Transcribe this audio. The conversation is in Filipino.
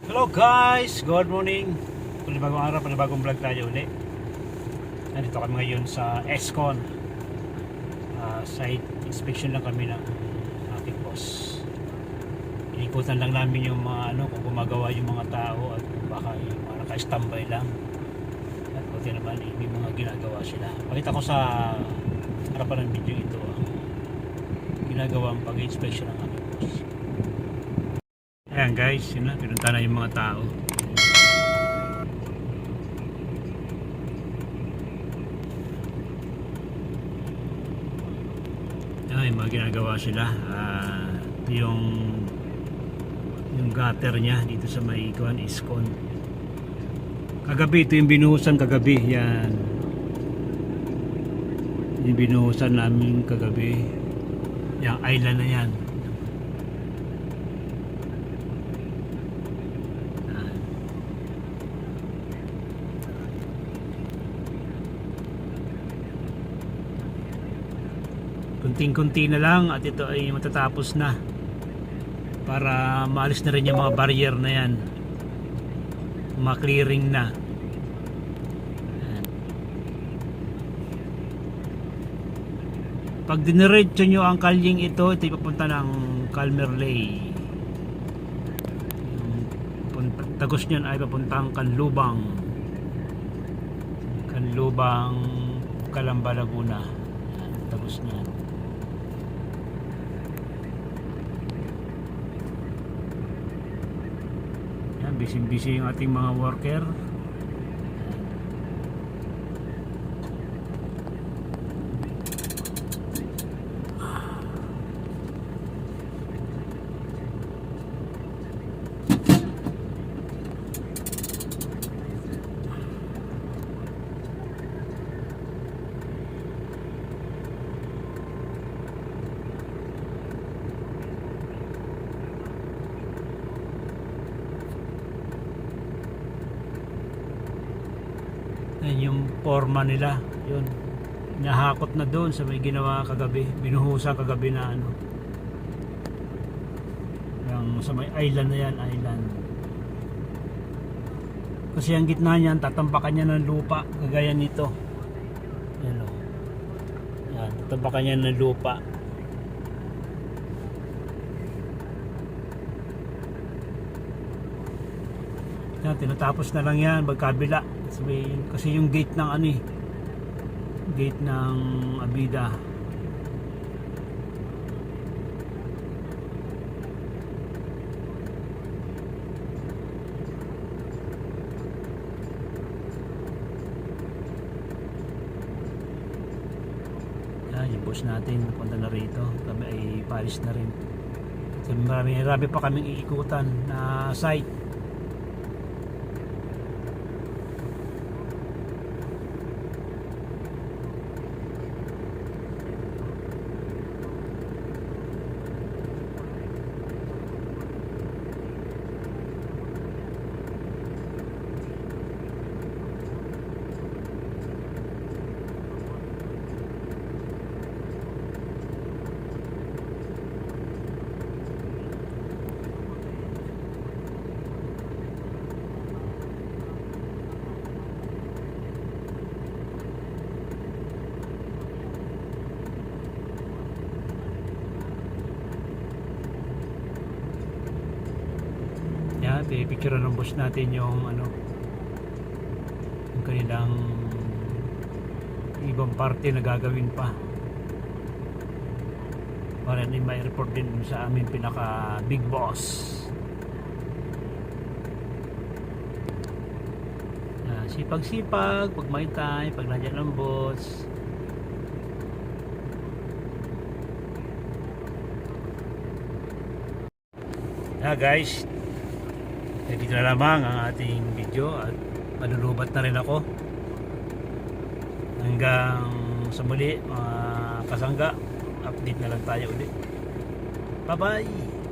Hello guys, good morning. Panibagong araw, panibagong vlog tayo ulit. Nandito kami ngayon sa Escon. Site inspection lang kami ng aking boss. Inikutan lang namin yung mga kung gumagawa yung mga tao at baka yung mga naka-standby lang. At buti naman may mga ginagawa sila. Pakita ko sa harapan ng video ito ginagawang pag-inspection ng aking boss. Ayan guys, yun na, pinunta na yung mga tao. Ay, mga ginagawa sila. Yung gutter niya dito sa may Escon. Kagabi, ito yung binuhusan kagabi. Yan. Yung binuhusan namin kagabi. Yung island na yan. Kunting-kunti na lang at ito ay matatapos na para maalis na rin yung mga barrier na yan, ma-clearing na. Pag diniretso nyo ang kalyeng ito ay papunta ng Calmerley. Tagos nyan ay papuntang Canlubang, Calamba, Laguna. Tagos nyan. Busy-busy yung ating mga worker. Yung forma nila, yun nahakot na doon sa may ginawa kagabi, binuhusan kagabi na yung sa may island na yan, island kasi ang gitna niyan tatampakan niya ng lupa kagaya nito. Yan o, yan, tatampakan niya ng lupa. Yan, tinatapos na lang yan magkabila kasi yung gate ng gate ng Abida. Yan, yung boss natin punta na rito, kami ay palis na rin. So, marami pa kaming iikutan na site. Yan, pipicture ng boss natin yung yung kanilang ibang parte na gagawin pa para din may report din sa amin pinaka big boss. Yan, sipag-sipag pag may time, pag nandiyan ang boss. Yan guys, dito na lamang ang ating video at malulubat na rin ako. Hanggang sa muli mga kasangga, update na lang tayo ulit. Bye bye!